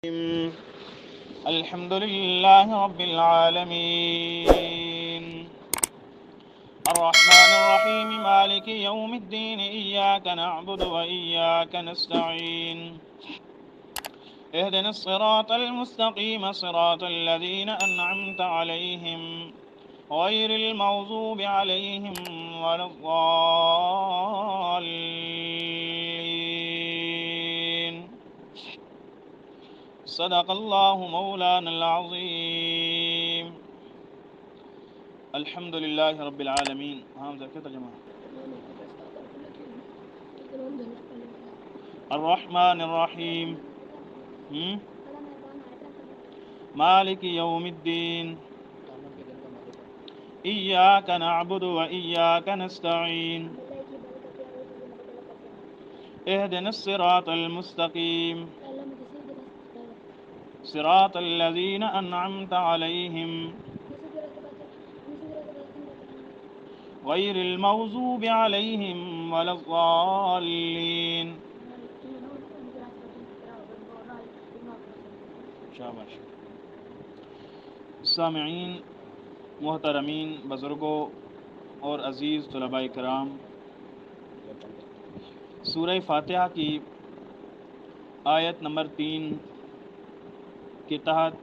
الحمد لله رب العالمين الرحمن الرحيم مالك يوم الدين إياك نعبد وإياك نستعين اهدنا الصراط المستقيم صراط الذين أنعمت عليهم غير المغضوب عليهم ولا الضالين صدق الله مولانا العظيم الحمد لله رب العالمين. کیا ترجمہ؟ الرحمن الرحیم مالک یوم الدین ایاک نعبد و ایاک نستعین اهدنا الصراط المستقیم صراط الذين أنعمت عليهم غير المغضوب عليهم ولا الضالين. شاباش. سامعین محترمین بزرگوں اور عزیز طلباء کرام، سورہ فاتحہ کی آیت نمبر 3 کے تحت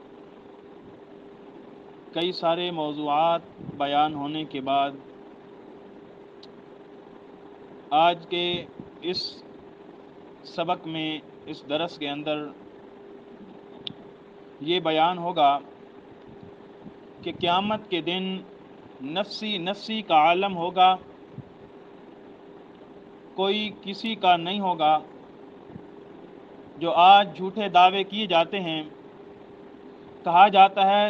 کئی سارے موضوعات بیان ہونے کے بعد آج کے اس سبق میں، اس درس کے اندر یہ بیان ہوگا کہ قیامت کے دن نفسی کا عالم ہوگا، کوئی کسی کا نہیں ہوگا. جو آج جھوٹے دعوے کیے جاتے ہیں، کہا جاتا ہے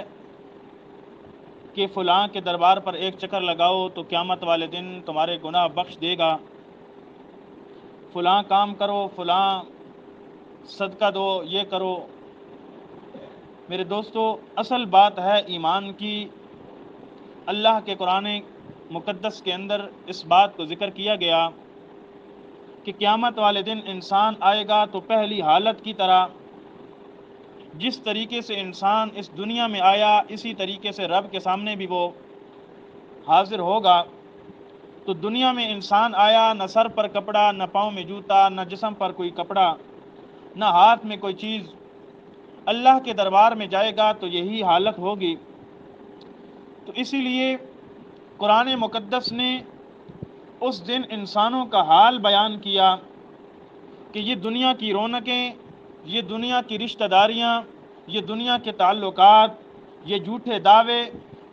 کہ فلاں کے دربار پر ایک چکر لگاؤ تو قیامت والے دن تمہارے گناہ بخش دے گا، فلاں کام کرو، فلاں صدقہ دو، یہ کرو. میرے دوستو، اصل بات ہے ایمان کی. اللہ کے قرآن مقدس کے اندر اس بات کو ذکر کیا گیا کہ قیامت والے دن انسان آئے گا تو پہلی حالت کی طرح جس طریقے سے انسان اس دنیا میں آیا، اسی طریقے سے رب کے سامنے بھی وہ حاضر ہوگا. تو دنیا میں انسان آیا، نہ سر پر کپڑا، نہ پاؤں میں جوتا، نہ جسم پر کوئی کپڑا، نہ ہاتھ میں کوئی چیز. اللہ کے دربار میں جائے گا تو یہی حالت ہوگی. تو اسی لیے قرآن مقدس نے اس دن انسانوں کا حال بیان کیا کہ یہ دنیا کی رونقیں، یہ دنیا کی رشتہ داریاں، یہ دنیا کے تعلقات، یہ جھوٹے دعوے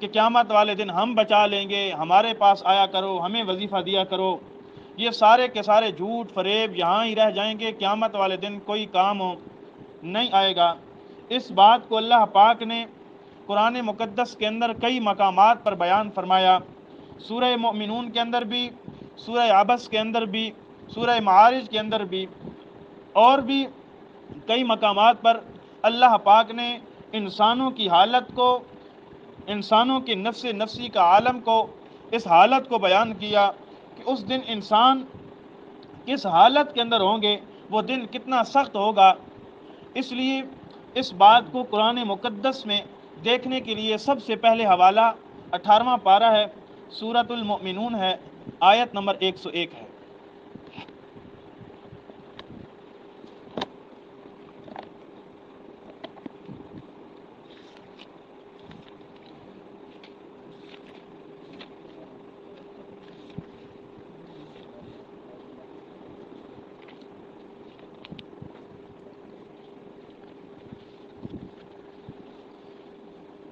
کہ قیامت والے دن ہم بچا لیں گے، ہمارے پاس آیا کرو، ہمیں وظیفہ دیا کرو، یہ سارے کے سارے جھوٹ فریب یہاں ہی رہ جائیں گے. قیامت والے دن کوئی کام نہیں آئے گا. اس بات کو اللہ پاک نے قرآن مقدس کے اندر کئی مقامات پر بیان فرمایا. سورہ مومنون کے اندر بھی، سورہ عبس کے اندر بھی، سورہ معارج کے اندر بھی، اور بھی کئی مقامات پر اللہ پاک نے انسانوں کی حالت کو، انسانوں کے نفسی کا عالم کو، اس حالت کو بیان کیا کہ اس دن انسان کس حالت کے اندر ہوں گے، وہ دن کتنا سخت ہوگا. اس لیے اس بات کو قرآن مقدس میں دیکھنے کے لیے سب سے پہلے حوالہ 18واں پارہ ہے، سورۃ المؤمنون ہے، آیت نمبر 101 ہے.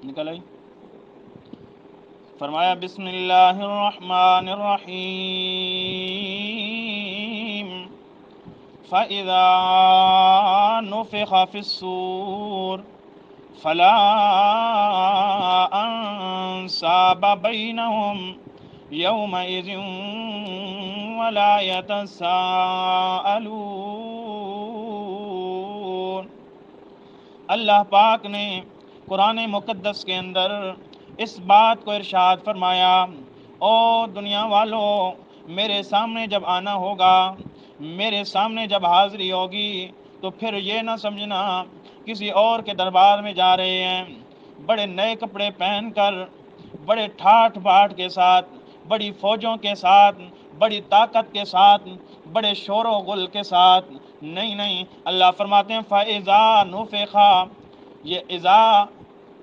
نکل آئی. فرمایا بسم اللہ الرحمن الرحیم فَإِذَا نُفِخَ فِي الصُّورِ فَلَا أَنْسَابَ بَيْنَهُمْ يَوْمَئِذٍ وَلَا يَتَسَاءَلُونَ. اللہ پاک نے قرآن مقدس کے اندر اس بات کو ارشاد فرمایا، او دنیا والو، میرے سامنے جب آنا ہوگا، میرے سامنے جب حاضری ہوگی، تو پھر یہ نہ سمجھنا کسی اور کے دربار میں جا رہے ہیں، بڑے نئے کپڑے پہن کر، بڑے ٹھاٹ باٹ کے ساتھ، بڑی فوجوں کے ساتھ، بڑی طاقت کے ساتھ، بڑے شور و غل کے ساتھ، نہیں نہیں، اللہ فرماتے ہیں فَإِذَا نُفِخَ، یہ اذا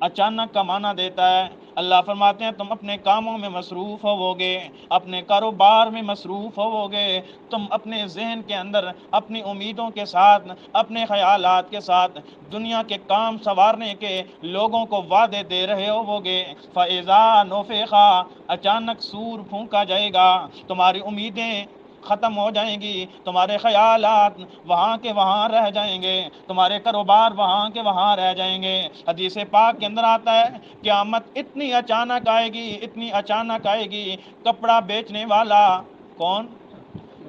اچانک کا معنی دیتا ہے۔ اللہ فرماتے ہیں تم اپنے کاموں میں مصروف ہوو گے، اپنے کاروبار میں مصروف ہوو گے، تم اپنے ذہن کے اندر اپنی امیدوں کے ساتھ، اپنے خیالات کے ساتھ دنیا کے کام سنوارنے کے لوگوں کو وعدے دے رہے ہوو گے۔ فَإِذَا نُفِخَ، اچانک سور پھونکا جائے گا، تمہاری امیدیں ختم ہو جائیں گی، تمہارے خیالات وہاں کے وہاں رہ جائیں گے، تمہارے کاروبار وہاں کے وہاں رہ جائیں گے۔ حدیث پاک کے اندر آتا ہے قیامت اتنی اچانک آئے گی، اتنی اچانک آئے گی، کپڑا بیچنے والا، کون؟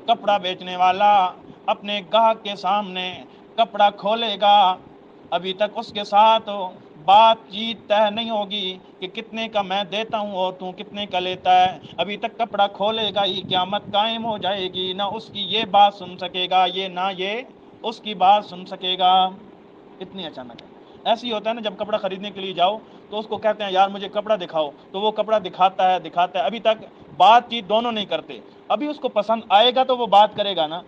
کپڑا بیچنے والا اپنے گاہک کے سامنے کپڑا کھولے گا، ابھی تک اس کے ساتھ بات چیت طے نہیں ہوگی کہ کتنے کا میں دیتا ہوں اور تو کتنے کا لیتا ہے، ابھی تک کپڑا کھولے گا ہی قیامت قائم ہو جائے گی، نہ اس کی یہ بات سن سکے گا یہ، نہ یہ اس کی بات سن سکے گا، اتنی اچانک ہے۔ ایسے ہی ہوتا ہے نا، جب کپڑا خریدنے کے لیے جاؤ تو اس کو کہتے ہیں یار مجھے کپڑا دکھاؤ، تو وہ کپڑا دکھاتا ہے، ابھی تک بات چیت دونوں نہیں کرتے، ابھی اس کو پسند آئے گا تو وہ بات کرے گا نا،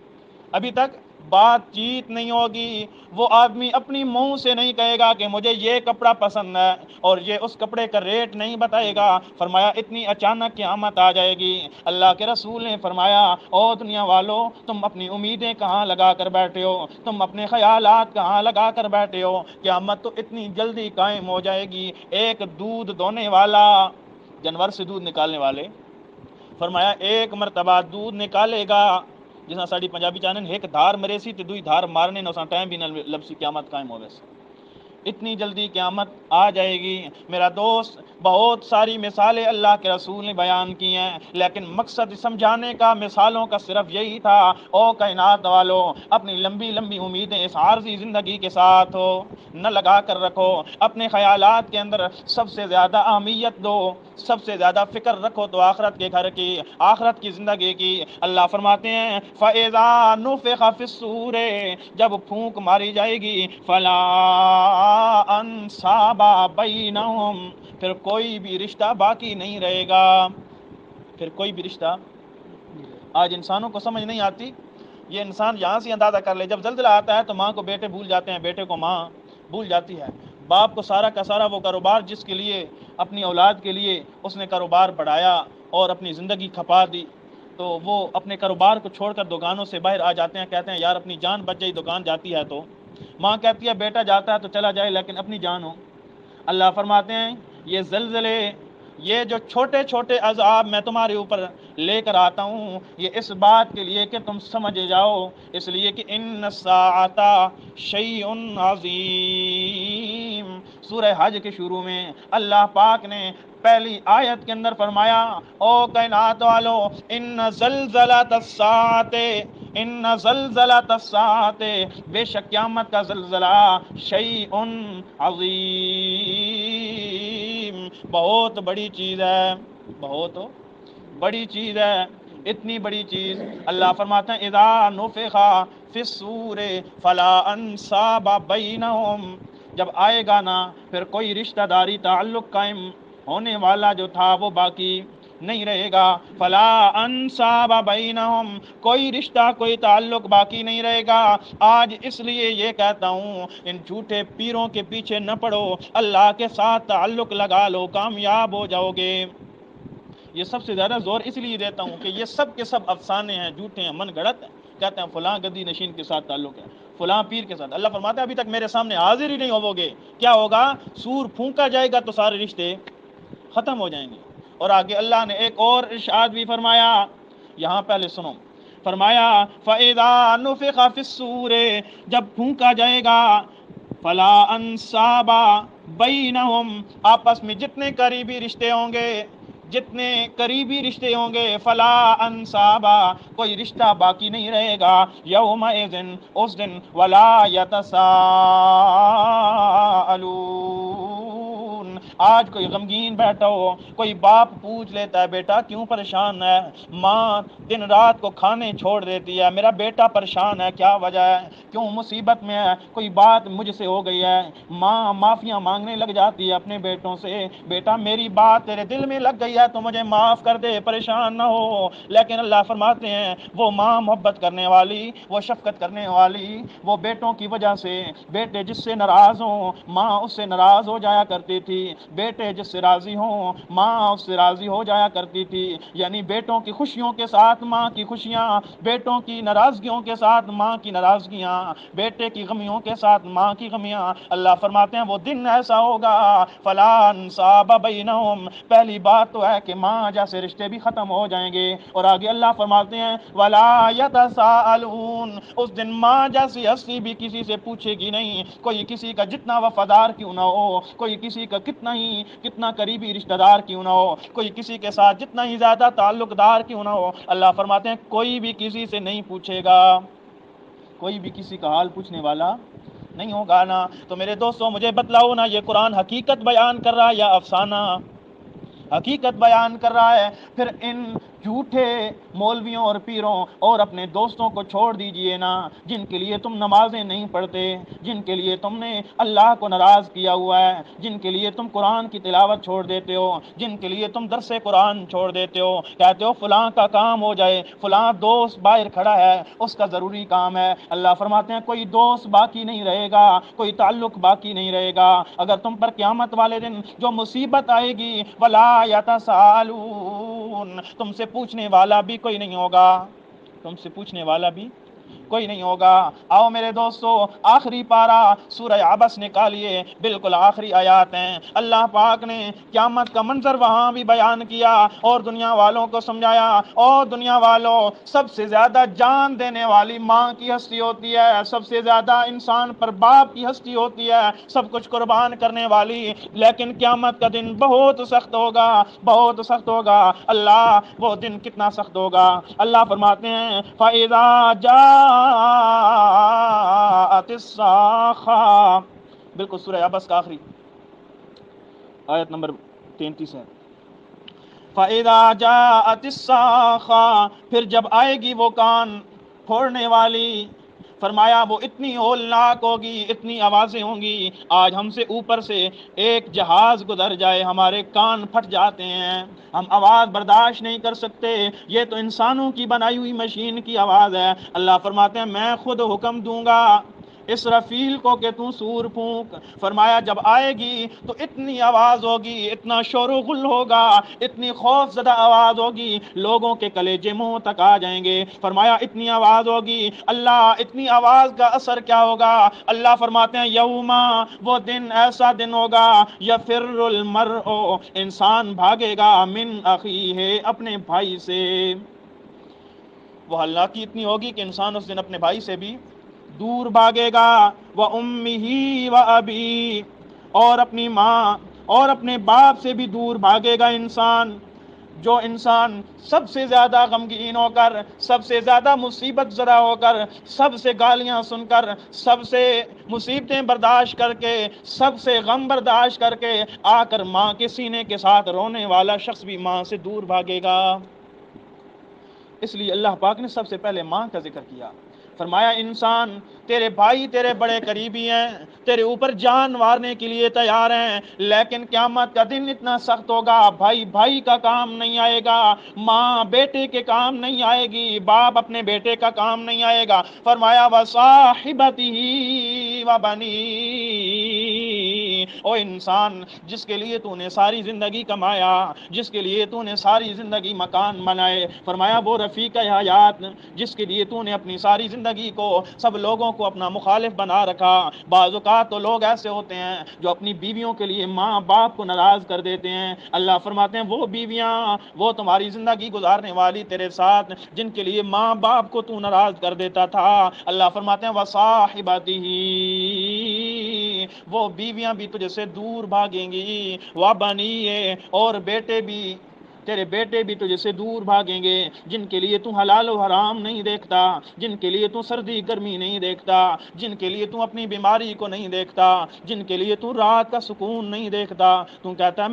ابھی تک بات چیت نہیں ہوگی، وہ آدمی اپنی منہ سے نہیں کہے گا کہ مجھے یہ کپڑا پسند ہے اور یہ اس کپڑے کا ریٹ نہیں بتائے گا۔ فرمایا اتنی اچانک قیامت آ جائے گی۔ اللہ کے رسول نے فرمایا او دنیا والو، تم اپنی امیدیں کہاں لگا کر بیٹھے ہو، تم اپنے خیالات کہاں لگا کر بیٹھے ہو، قیامت تو اتنی جلدی قائم ہو جائے گی۔ ایک دودھ دونے والا، جانور سے دودھ نکالنے والے، فرمایا ایک مرتبہ دودھ نکالے گا، جسا ساڑی پنجابی چانن ایک دھار مرے سی تے دوئی دھار مارنے نو سا ٹائم بھی نہ لبسی، قیامت قائم ہو ویسے، اتنی جلدی قیامت آ جائے گی۔ میرا دوست بہت ساری مثالیں اللہ کے رسول نے بیان کی ہیں، لیکن مقصد سمجھانے کا مثالوں کا صرف یہی تھا، او کائنات والو اپنی لمبی لمبی امیدیں اس عارضی زندگی کے ساتھ ہو نہ لگا کر رکھو، اپنے خیالات کے اندر سب سے زیادہ اہمیت دو، سب سے زیادہ فکر رکھو تو آخرت کے گھر کی، آخرت کی زندگی کی۔ اللہ فرماتے ہیں فَإِذَا نُفِخَ فِي الصُّورِ، جب پھونک ماری جائے گی، فَلَا أَنْسَابَ بَيْنَهُمْ، پھر کوئی بھی رشتہ باقی نہیں رہے گا، پھر کوئی بھی رشتہ۔ آج انسانوں کو سمجھ نہیں آتی، یہ انسان یہاں سے اندازہ کر لے، جب زلزلہ آتا ہے تو ماں کو بیٹے بھول جاتے ہیں، بیٹے کو ماں بھول جاتی ہے، باپ کو سارا کا سارا وہ کاروبار جس کے لیے اپنی اولاد کے لیے اس نے کاروبار بڑھایا اور اپنی زندگی کھپا دی، تو وہ اپنے کاروبار کو چھوڑ کر دکانوں سے باہر آ جاتے ہیں، کہتے ہیں یار اپنی جان بچ جائے، دکان جاتی ہے تو ماں کہتی ہے بیٹا جاتا ہے تو چلا جائے لیکن اپنی جان ہو۔ اللہ فرماتے ہیں یہ زلزلے، یہ جو چھوٹے چھوٹے عذاب میں تمہارے اوپر لے کر آتا ہوں، یہ اس بات کے لیے کہ تم سمجھ جاؤ، اس لیے کہ ان الساعۃ شیء عظیم۔ سورہ حج کے شروع میں اللہ پاک نے پہلی آیت کے اندر فرمایا او کائنات والو ان زلزلۃ الساعۃ، ان زلزلۃ الساعۃ، بے شک قیامت کا زلزلہ شیء عظیم، بہت بڑی چیز ہے، بہت بڑی چیز ہے، اتنی بڑی چیز۔ اللہ فرماتے ہیں اذا نفخ فی الصور فلا انساب بینہم، جب آئے گا نا پھر کوئی رشتہ داری تعلق قائم ہونے والا جو تھا وہ باقی نہیں رہے گا، فلا انساب بینہم، کوئی رشتہ کوئی تعلق باقی نہیں رہے گا۔ آج اس لیے یہ کہتا ہوں ان جھوٹے پیروں کے پیچھے نہ پڑو، اللہ کے ساتھ تعلق لگا لو، کامیاب ہو جاؤ گے۔ یہ سب سے زیادہ زور اس لیے دیتا ہوں کہ یہ سب کے سب افسانے ہیں، جھوٹے ہیں، من گھڑت ہیں، کہتے ہیں فلاں گدی نشین کے ساتھ تعلق ہے، فلاں پیر کے ساتھ۔ اللہ فرماتا ہے ابھی تک میرے سامنے حاضر ہی نہیں ہوو گے، کیا ہوگا؟ سور پھونکا جائے گا تو سارے رشتے ختم ہو جائیں گے۔ اور آگے اللہ نے ایک اور ارشاد بھی فرمایا، یہاں پہلے سنو، فرمایا فَإِذَا نُفِخَ فِي الصُّورِ، جب پھونکا جائے گا، فَلَا أَنْسَابَ بَيْنَهُمْ، آپس میں جتنے قریبی رشتے ہوں گے، جتنے قریبی رشتے ہوں گے، فلا انصابا، کوئی رشتہ باقی نہیں رہے گا، یومئذ، اس دن، ولا یتساءلون، آج کوئی غمگین بیٹھا ہو، کوئی باپ پوچھ لیتا ہے بیٹا کیوں پریشان ہے، ماں دن رات کو کھانے چھوڑ دیتی ہے، میرا بیٹا پریشان ہے کیا وجہ ہے، کیوں مصیبت میں ہے، کوئی بات مجھ سے ہو گئی ہے، ماں معافیاں مانگنے لگ جاتی ہے اپنے بیٹوں سے، بیٹا میری بات تیرے دل میں لگ گئی ہے تو مجھے معاف کر دے، پریشان نہ ہو۔ لیکن اللہ فرماتے ہیں وہ ماں محبت کرنے والی، وہ شفقت کرنے والی، وہ بیٹوں کی وجہ سے، بیٹے جس سے ناراض ہوں ماں اس سے ناراض ہو جایا کرتی تھی، بیٹے جس سے راضی ہوں ماں اس سے راضی ہو جایا کرتی تھی، یعنی بیٹوں کی خوشیوں کے ساتھ ماں کی خوشیاں، بیٹوں کی ناراضگیوں کے ساتھ ماں کی ناراضگیاں، بیٹے کی غمیوں کے ساتھ ماں کی غمیاں۔ اللہ فرماتے ہیں وہ دن ایسا ہوگا فلا انصاب بینہم، پہلی بات تو ہے کہ ماں جیسے رشتے بھی ختم ہو جائیں گے، اور آگے اللہ فرماتے ہیں ولا یتساءلون، اس دن ماں جیسی ہستی بھی کسی سے پوچھے گی نہیں، کوئی کسی کا جتنا وفادار کیوں نہ ہو، کوئی کسی کا کتنا قریبی رشتہ دار کیوں نہ ہو، کوئی کسی کے ساتھ جتنا ہی زیادہ تعلق دار کیوں نہ ہو، اللہ فرماتے ہیں کوئی بھی کسی سے نہیں پوچھے گا، کوئی بھی کسی کا حال پوچھنے والا نہیں ہوگا نا۔ تو میرے دوستوں مجھے بتلاؤ نا، یہ قرآن حقیقت بیان کر رہا ہے یا افسانہ؟ حقیقت بیان کر رہا ہے۔ پھر ان جھوٹے مولویوں اور پیروں اور اپنے دوستوں کو چھوڑ دیجئے نا، جن کے لیے تم نمازیں نہیں پڑھتے، جن کے لیے تم نے اللہ کو ناراض کیا ہوا ہے، جن کے لیے تم قرآن کی تلاوت چھوڑ دیتے ہو، جن کے لیے تم درس قرآن چھوڑ دیتے ہو، کہتے ہو فلاں کا کام ہو جائے، فلاں دوست باہر کھڑا ہے اس کا ضروری کام ہے، اللہ فرماتے ہیں کوئی دوست باقی نہیں رہے گا، کوئی تعلق باقی نہیں رہے گا، اگر تم پر قیامت والے دن جو مصیبت آئے گی ولا یتساءلون، تم سے پوچھنے والا بھی کوئی نہیں ہوگا، تم سے پوچھنے والا بھی کوئی نہیں ہوگا۔ آؤ میرے دوستو آخری پارہ سورہ عبس نکالیے، بالکل آخری آیات ہیں، اللہ پاک نے قیامت کا منظر وہاں بھی بیان کیا اور دنیا والوں کو سمجھایا، اور دنیا والوں سب سے زیادہ جان دینے والی ماں کی ہستی ہوتی ہے، سب سے زیادہ انسان پر باپ کی ہستی ہوتی ہے، سب کچھ قربان کرنے والی، لیکن قیامت کا دن بہت سخت ہوگا، بہت سخت ہوگا۔ اللہ وہ دن کتنا سخت ہوگا، اللہ فرماتے ہیں فَإِذَا جَاءَتِ الصَّاخَّةُ، بالکل سورہ عبس کا آخری آیت نمبر 33 ہے، فَإِذَا جَاءَتِ الصَّاخَّةُ، پھر جب آئے گی وہ کان پھوڑنے والی، فرمایا وہ اتنی ہولناک ہوگی، اتنی آوازیں ہوں گی، آج ہم سے اوپر سے ایک جہاز گزر جائے ہمارے کان پھٹ جاتے ہیں، ہم آواز برداشت نہیں کر سکتے، یہ تو انسانوں کی بنائی ہوئی مشین کی آواز ہے۔ اللہ فرماتے ہیں میں خود حکم دوں گا اسرافیل کو کہ تو سور پھونک، فرمایا جب آئے گی تو اتنی آواز ہوگی، اتنا شور و غل ہوگا، اتنی خوف زدہ آواز ہوگی، لوگوں کے کلیجے منہ تک آ جائیں گے، فرمایا اتنی آواز ہوگی، اللہ اتنی آواز کا اثر کیا ہوگا، اللہ فرماتے ہیں یوما، وہ دن ایسا دن ہوگا یفر المرء، انسان بھاگے گا من اخیہ، اپنے بھائی سے، وہ ہلاکی اتنی ہوگی کہ انسان اس دن اپنے بھائی سے بھی دور بھاگے گا، وَأُمِّهِ وَأَبِيهِ، اور اپنی ماں اور اپنے باپ سے بھی دور بھاگے گا انسان۔ جو انسان سب سے زیادہ غمگین ہو کر، سب سے زیادہ مصیبت زدہ ہو کر، سب سے گالیاں سن کر، سب سے مصیبتیں برداشت کر کے، سب سے غم برداشت کر کے آ کر ماں کے سینے کے ساتھ رونے والا شخص بھی ماں سے دور بھاگے گا۔ اس لیے اللہ پاک نے سب سے پہلے ماں کا ذکر کیا، فرمایا انسان تیرے بھائی تیرے بڑے قریبی ہیں، تیرے اوپر جان مارنے کے لیے تیار ہیں، لیکن قیامت کا دن اتنا سخت ہوگا، بھائی بھائی کا کام نہیں آئے گا، ماں بیٹے کے کام نہیں آئے گی، باپ اپنے بیٹے کا کام نہیں آئے گا، فرمایا وَصَاحِبَتِهِ وَبَنِيهِ، او انسان جس کے لیے تو نے ساری زندگی کمایا، جس کے لیے تو نے ساری زندگی مکان بنائے، فرمایا وہ رفیق حیات جس کے لیے تو نے اپنی ساری زندگی کو سب لوگوں کو اپنا مخالف بنا رکھا۔ بعض اوقات تو لوگ ایسے ہوتے ہیں جو اپنی بیویوں کے لیے ماں باپ کو ناراض کر دیتے ہیں، اللہ فرماتے ہیں وہ بیویاں وہ تمہاری زندگی گزارنے والی تیرے ساتھ جن کے لیے ماں باپ کو تو ناراض کر دیتا تھا، اللہ فرماتے ہیں وصاحبتہ، وہ بیویاں بھی تجھ سے دور بھاگیں گی، وبنیہ، اور بیٹے بھی تیرے بیٹے بھی تجھے سے دور بھاگیں گے، جن کے لیے تو حلال و حرام نہیں دیکھتا، جن کے لیے تو سردی گرمی نہیں دیکھتا، جن کے لیے تو اپنی بیماری کو نہیں دیکھتا، جن کے لیے تو رات کا سکون نہیں دیکھتا۔ تو کہتا ہے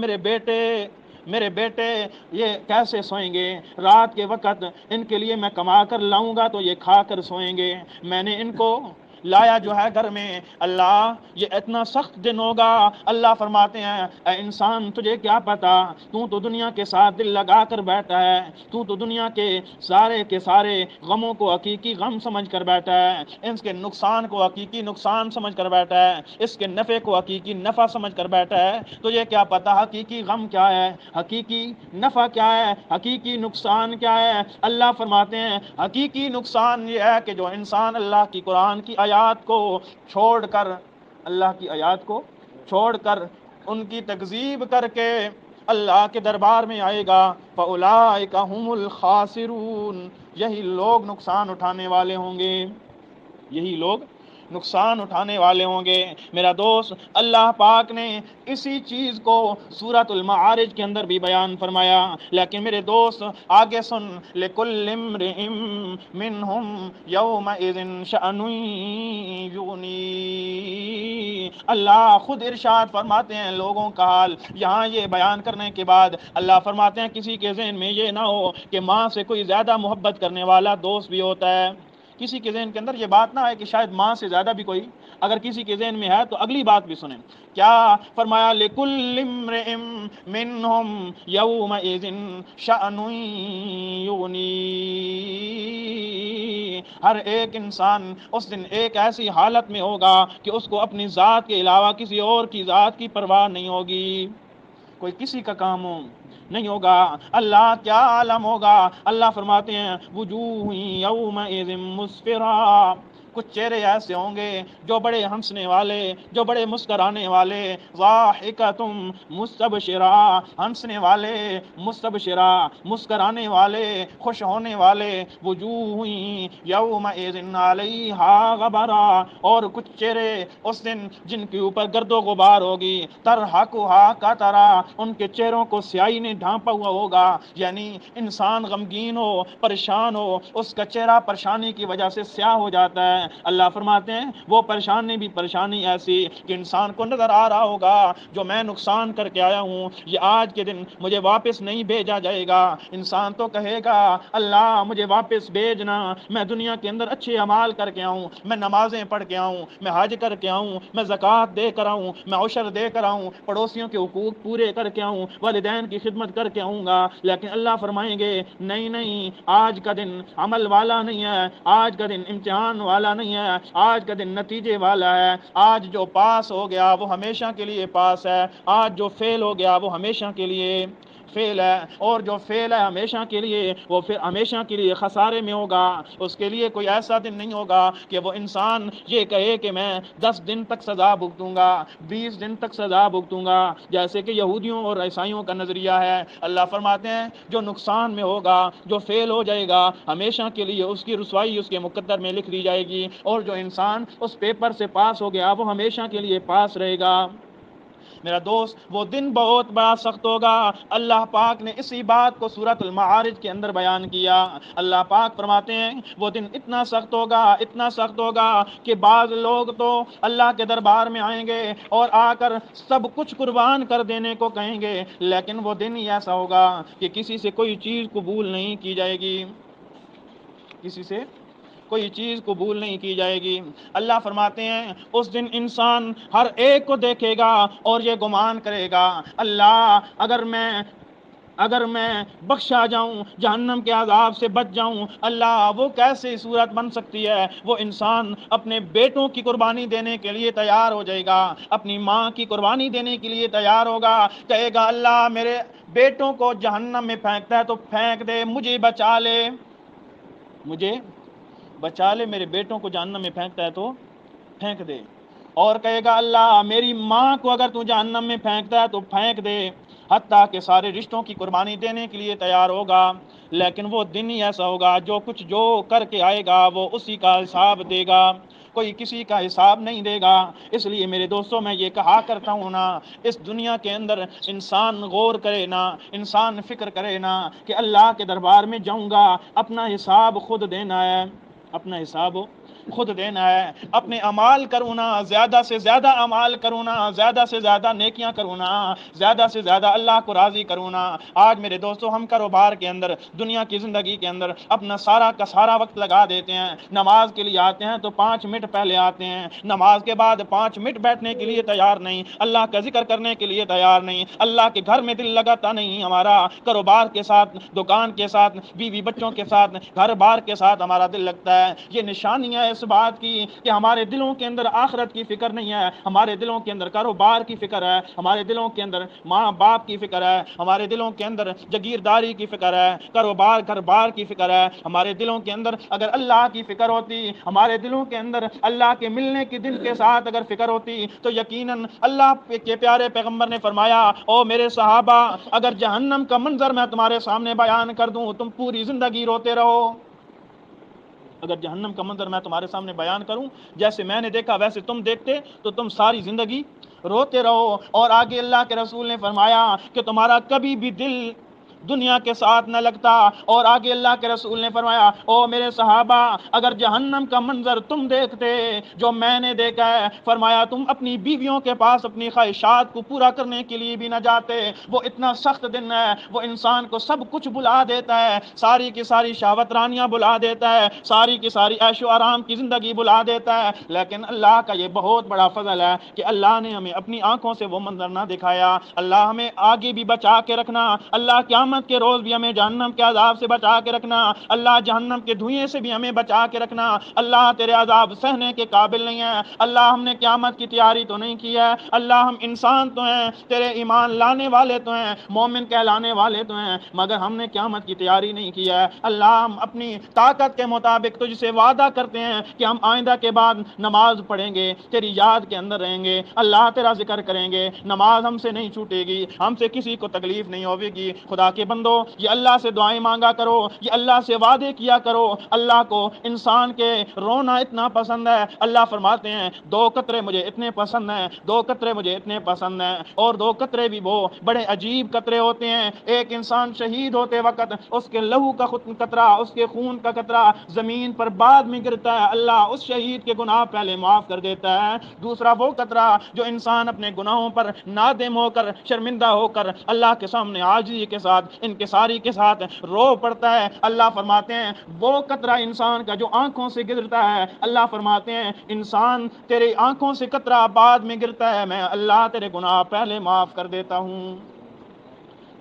میرے بیٹے یہ کیسے سوئیں گے؟ رات کے وقت ان کے لیے میں کما کر لاؤں گا تو یہ کھا کر سوئیں گے، میں نے ان کو لایا جو ہے گھر میں، اللہ یہ اتنا سخت دن ہوگا۔ اللہ فرماتے ہیں اے انسان تجھے کیا پتا، تو دنیا کے ساتھ دل لگا کر بیٹھا ہے، تو دنیا کے سارے غموں کو حقیقی غم سمجھ کر بیٹھا ہے، اس کے نقصان کو حقیقی نقصان سمجھ کر بیٹھا ہے، اس کے نفع کو حقیقی نفع سمجھ کر بیٹھا ہے۔ تجھے کیا پتا حقیقی غم کیا ہے، حقیقی نفع کیا ہے، حقیقی نقصان کیا ہے؟ اللہ فرماتے ہیں حقیقی نقصان یہ ہے کہ جو انسان اللہ کی قرآن کی آیات کو چھوڑ کر، اللہ کی آیات کو چھوڑ کر ان کی تکذیب کر کے اللہ کے دربار میں آئے گا، فَأُولَٰئِکَ هُمُ الْخَاسِرُونَ، یہی لوگ نقصان اٹھانے والے ہوں گے، یہی لوگ نقصان اٹھانے والے ہوں گے۔ میرا دوست اللہ پاک نے اسی چیز کو سورۃ المعارج کے اندر بھی بیان فرمایا، لیکن میرے دوست آگے سن، لِكُلِّ امْرِئٍ مِّنْهُمْ يَوْمَئِذٍ شَأْنٌ يُغْنِيهِ، اللہ خود ارشاد فرماتے ہیں لوگوں کا حال یہاں یہ بیان کرنے کے بعد اللہ فرماتے ہیں کسی کے ذہن میں یہ نہ ہو کہ ماں سے کوئی زیادہ محبت کرنے والا دوست بھی ہوتا ہے، کسی کے ذہن کے اندر یہ بات نہ ہے کہ شاید ماں سے زیادہ بھی کوئی، اگر کسی کے ذہن میں ہے تو اگلی بات بھی سنیں، کیا فرمایا لِكُلِّ امْرِئٍ مِّنْهُمْ يَوْمَئِذٍ شَأْنٌ يُغْنِيهِ، ہر ایک انسان اس دن ایک ایسی حالت میں ہوگا کہ اس کو اپنی ذات کے علاوہ کسی اور کی ذات کی پرواہ نہیں ہوگی، کوئی کسی کا کام ہو نہیں ہوگا، اللہ کیا عالم ہوگا۔ اللہ فرماتے ہیں وجوہ یومئذ مسفرہ، کچھ چہرے ایسے ہوں گے جو بڑے ہنسنے والے، جو بڑے مسکرانے والے، ضاحکۃ مستبشرہ، ہنسنے والے، مستبشرہ، مسکرانے والے، خوش ہونے والے، وجوہ یومئذ علیہا غبرہ، اور کچھ چہرے اس دن جن کے اوپر گرد و غبار ہوگی، ترحقھا قطرہ، ان کے چہروں کو سیاہی نے ڈھانپا ہوا ہوگا، یعنی انسان غمگین ہو، پریشان ہو، اس کا چہرہ پریشانی کی وجہ سے سیاہ ہو جاتا ہے۔ اللہ فرماتے ہیں وہ پریشانی ایسی کہ انسان کو نظر آ رہا ہوگا جو میں نقصان کر کے آیا ہوں یہ آج کے دن مجھے واپس نہیں بھیجا جائے گا، انسان تو کہے گا اللہ مجھے واپس بھیجنا، میں دنیا کے اندر اچھے اعمال کر کے آؤں، میں نمازیں پڑھ کے آؤں، میں حج کر کے آؤں، میں زکوٰۃ دے کر آؤں، میں عشر دے کر آؤں، پڑوسیوں کے حقوق پورے کر کے آؤں، والدین کی خدمت کر کے آؤں گا، لیکن اللہ فرمائیں گے نہیں، آج کا دن عمل والا نہیں ہے، آج کا دن امتحان والا نہیں ہے، آج کا دن نتیجے والا ہے، آج جو پاس ہو گیا وہ ہمیشہ کے لیے پاس ہے، آج جو فیل ہو گیا وہ ہمیشہ کے لیے فیل ہے، اور جو فیل ہے ہمیشہ کے لیے وہ پھر ہمیشہ کے لیے خسارے میں ہوگا، اس کے لیے کوئی ایسا دن نہیں ہوگا کہ وہ انسان یہ کہے کہ میں 10 دن تک سزا بھگتوں گا، 20 دن تک سزا بھگتوں گا، جیسے کہ یہودیوں اور عیسائیوں کا نظریہ ہے۔ اللہ فرماتے ہیں جو نقصان میں ہوگا، جو فیل ہو جائے گا، ہمیشہ کے لیے اس کی رسوائی اس کے مقدر میں لکھ دی جائے گی، اور جو انسان اس پیپر سے پاس ہو گیا وہ ہمیشہ کے لیے پاس رہے گا۔ میرا دوست وہ دن بہت بڑا سخت ہوگا، اللہ پاک نے اسی بات کو سورۃ المعارج کے اندر بیان کیا۔ اللہ پاک فرماتے ہیں وہ دن اتنا سخت ہوگا کہ بعض لوگ تو اللہ کے دربار میں آئیں گے اور آ کر سب کچھ قربان کر دینے کو کہیں گے، لیکن وہ دن ہی ایسا ہوگا کہ کسی سے کوئی چیز قبول نہیں کی جائے گی، کسی سے کوئی چیز قبول نہیں کی جائے گی۔ اللہ فرماتے ہیں اس دن انسان ہر ایک کو دیکھے گا اور یہ گمان کرے گا اللہ اگر میں بخشا جاؤں، جہنم کے عذاب سے بچ جاؤں، اللہ وہ کیسے صورت بن سکتی ہے؟ وہ انسان اپنے بیٹوں کی قربانی دینے کے لیے تیار ہو جائے گا، اپنی ماں کی قربانی دینے کے لیے تیار ہوگا، کہے گا اللہ میرے بیٹوں کو جہنم میں پھینکتا ہے تو پھینک دے، مجھے بچا لے، میرے بیٹوں کو جہنم میں پھینکتا ہے تو پھینک دے، اور کہے گا اللہ میری ماں کو اگر تو جہنم میں پھینکتا ہے تو پھینک دے، حتیٰ کہ سارے رشتوں کی قربانی دینے کے لیے تیار ہوگا، لیکن وہ دن ہی ایسا ہوگا جو کچھ جو کر کے آئے گا وہ اسی کا حساب دے گا۔ کوئی کسی کا حساب نہیں دے گا۔ اس لیے میرے دوستوں میں یہ کہا کرتا ہوں نا، اس دنیا کے اندر انسان غور کرے نا، انسان فکر کرے نا کہ اللہ کے دربار میں جاؤں گا، اپنا حساب خود دینا ہے، اپنا حساب خود دینا ہے۔ اپنے اعمال کروں نا، زیادہ سے زیادہ اعمال کروں نا، زیادہ سے زیادہ نیکیاں کروں نا، زیادہ سے زیادہ اللہ کو راضی کروں نا۔ آج میرے دوستو ہم کاروبار کے اندر، دنیا کی زندگی کے اندر اپنا سارا کا سارا وقت لگا دیتے ہیں۔ نماز کے لیے آتے ہیں تو 5 منٹ پہلے آتے ہیں، نماز کے بعد 5 منٹ بیٹھنے کے لیے تیار نہیں، اللہ کا ذکر کرنے کے لیے تیار نہیں، اللہ کے گھر میں دل لگاتا نہیں ہمارا، کاروبار کے ساتھ، دکان کے ساتھ، بیوی بچوں کے ساتھ، گھر بار کے ساتھ ہمارا دل لگتا ہے۔ یہ نشانی ہے اس بات کی کہ ہمارے دلوں کے اندر آخرت کی فکر نہیں ہے، ہمارے دلوں کے اندر کاروبار کی فکر ہے، ہمارے دلوں کے اندر ماں باپ کی فکر ہے، ہمارے دلوں کے اندر جگیرداری کی فکر ہے، کاروبار گھر بار کی فکر ہے۔ ہمارے دلوں کے اندر اگر اللہ کی فکر ہوتی، ہمارے دلوں کے اندر اللہ کے ملنے کے دن کے ساتھ اگر فکر ہوتی، تو یقیناً اللہ کے پیارے پیغمبر نے فرمایا، او میرے صحابہ، اگر جہنم کا منظر میں تمہارے سامنے بیان کر دوں تم پوری زندگی روتے رہو۔ اگر جہنم کا منظر میں تمہارے سامنے بیان کروں، جیسے میں نے دیکھا ویسے تم دیکھتے تو تم ساری زندگی روتے رہو۔ اور آگے اللہ کے رسول نے فرمایا کہ تمہارا کبھی بھی دل دنیا کے ساتھ نہ لگتا۔ اور آگے اللہ کے رسول نے فرمایا، او میرے صحابہ، اگر جہنم کا منظر تم دیکھتے جو میں نے دیکھا ہے، فرمایا تم اپنی بیویوں کے پاس اپنی خواہشات کو پورا کرنے کے لیے بھی نہ جاتے۔ وہ اتنا سخت دن ہے، وہ انسان کو سب کچھ بلا دیتا ہے، ساری کی ساری شہوت رانیاں بلا دیتا ہے، ساری کی ساری عیش و آرام کی زندگی بلا دیتا ہے۔ لیکن اللہ کا یہ بہت بڑا فضل ہے کہ اللہ نے ہمیں اپنی آنکھوں سے وہ منظر نہ دکھایا۔ اللہ ہمیں آگے بھی بچا کے رکھنا، اللہ قیامت کے روز بھی ہمیں جہنم کے عذاب سے بچا کے رکھنا، اللہ جہنم کے دھوئیں سے بھی ہمیں بچا کے رکھنا۔ اللہ تیرے عذاب سہنے کے قابل نہیں ہے، اللہ ہم نے قیامت کی تیاری تو نہیں کی ہے، اللہ ہم انسان تو ہیں، تیرے ایمان لانے والے تو ہیں، مومن کہلانے والے تو ہیں، مگر ہم نے قیامت کی تیاری نہیں کی ہے۔ اللہ ہم اپنی طاقت کے مطابق تجھ سے وعدہ کرتے ہیں کہ ہم آئندہ کے بعد نماز پڑھیں گے، تیری یاد کے اندر رہیں گے، اللہ تیرا ذکر کریں گے، نماز ہم سے نہیں چھوٹے گی، ہم سے کسی کو تکلیف نہیں ہوگی۔ خدا کے بندو، یہ اللہ سے دعائیں مانگا کرو، یہ اللہ سے وعدے کیا کرو۔ اللہ کو انسان کے رونا اتنا پسند ہے، اللہ فرماتے ہیں 2 قطرے مجھے اتنے پسند ہیں، 2 قطرے مجھے اتنے پسند ہیں، اور 2 قطرے بھی وہ بڑے عجیب قطرے ہوتے ہیں۔ ایک انسان شہید ہوتے وقت اس کے لہو کا قطرہ، اس کے خون کا قطرہ زمین پر بعد میں گرتا ہے، اللہ اس شہید کے گناہ پہلے معاف کر دیتا ہے۔ دوسرا وہ قطرہ جو انسان اپنے گناہوں پر نادم ہو کر، شرمندہ ہو کر اللہ کے سامنے عاجزی کے ساتھ، انکساری کے ساتھ رو پڑتا ہے، اللہ فرماتے ہیں وہ قطرہ انسان کا جو آنکھوں سے گرتا ہے، اللہ فرماتے ہیں انسان تیرے آنکھوں سے قطرہ بعد میں گرتا ہے، میں اللہ تیرے گناہ پہلے معاف کر دیتا ہوں۔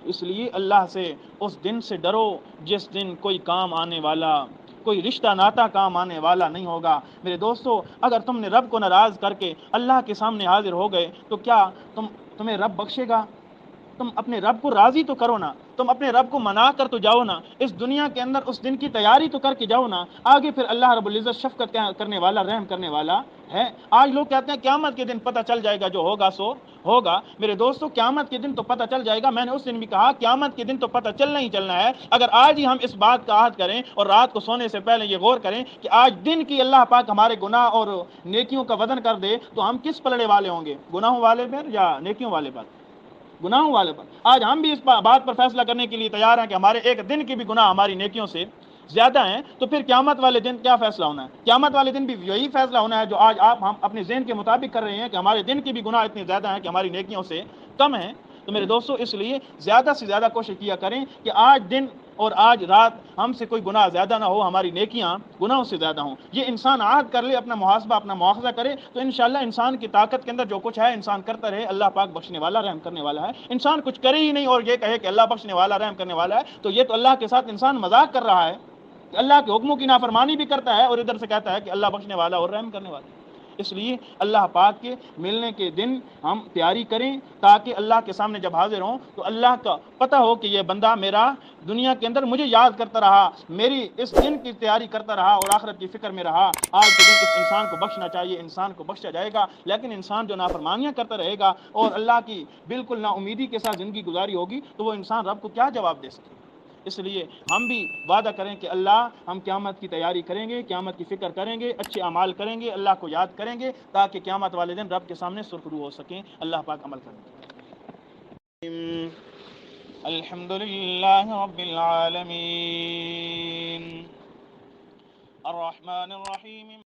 اس لیے اللہ سے اس دن سے ڈرو جس دن کوئی کام آنے والا، کوئی رشتہ ناتا کام آنے والا نہیں ہوگا۔ میرے دوستو، اگر تم نے رب کو ناراض کر کے اللہ کے سامنے حاضر ہو گئے تو کیا تمہیں رب بخشے گا؟ تم اپنے رب کو راضی تو کرو نا، تم اپنے رب کو منا کر تو جاؤ نا، اس دنیا کے اندر اس دن کی تیاری تو کر کے جاؤ نا، آگے پھر اللہ رب العزت شفقت کرنے والا، رحم کرنے والا ہے۔ آج لوگ کہتے ہیں قیامت کے دن پتہ چل جائے گا، جو ہوگا سو ہوگا۔ میرے دوستو، قیامت کے دن تو پتہ چل جائے گا، میں نے اس دن بھی کہا قیامت کے دن تو پتہ چلنا ہی چلنا ہے۔ اگر آج ہی ہم اس بات کا عہد کریں اور رات کو سونے سے پہلے یہ غور کریں کہ آج دن کی اللہ پاک ہمارے گناہ اور نیکیوں کا وزن کر دے تو ہم کس پلڑے والے ہوں گے، گناہوں والے پر یا نیکیوں والے پر؟ گناہوں والے پر۔ آج ہم بھی اس بات پر فیصلہ کرنے کے لیے تیار ہیں کہ ہمارے ایک دن کی بھی گناہ ہماری نیکیوں سے زیادہ ہیں، تو پھر قیامت والے دن کیا فیصلہ ہونا ہے؟ قیامت والے دن بھی یہی فیصلہ ہونا ہے جو آج ہم اپنے ذہن کے مطابق کر رہے ہیں کہ ہمارے دن کی بھی گناہ اتنے زیادہ ہیں کہ ہماری نیکیوں سے کم ہیں۔ تو میرے دوستو، اس لیے زیادہ سے زیادہ کوشش کیا کریں کہ آج دن اور آج رات ہم سے کوئی گناہ زیادہ نہ ہو، ہماری نیکیاں گناہوں سے زیادہ ہوں۔ یہ انسان عہد کر لے، اپنا محاسبہ، اپنا مواخذہ کرے، تو انشاءاللہ انسان کی طاقت کے اندر جو کچھ ہے انسان کرتا رہے، اللہ پاک بخشنے والا، رحم کرنے والا ہے۔ انسان کچھ کرے ہی نہیں اور یہ کہے کہ اللہ بخشنے والا، رحم کرنے والا ہے، تو یہ تو اللہ کے ساتھ انسان مذاق کر رہا ہے، اللہ کے حکموں کی نافرمانی بھی کرتا ہے اور ادھر سے کہتا ہے کہ اللہ بخشنے والا اور رحم کرنے والا ہے۔ اس لیے اللہ پاک کے ملنے کے دن ہم تیاری کریں تاکہ اللہ کے سامنے جب حاضر ہوں تو اللہ کا پتہ ہو کہ یہ بندہ میرا دنیا کے اندر مجھے یاد کرتا رہا، میری اس دن کی تیاری کرتا رہا اور آخرت کی فکر میں رہا۔ آج کے دن اس انسان کو بخشنا چاہیے، انسان کو بخشا جائے گا، لیکن انسان جو نافرمانیاں کرتا رہے گا اور اللہ کی بالکل نا امیدی کے ساتھ زندگی گزاری ہوگی تو وہ انسان رب کو کیا جواب دے سکے؟ اس لیے ہم بھی وعدہ کریں کہ اللہ ہم قیامت کی تیاری کریں گے، قیامت کی فکر کریں گے، اچھے اعمال کریں گے، اللہ کو یاد کریں گے تاکہ قیامت والے دن رب کے سامنے سرخرو ہو سکیں۔ اللہ پاک عمل کریں گے۔ الحمد للہ رب العالمین الرحمن الرحیم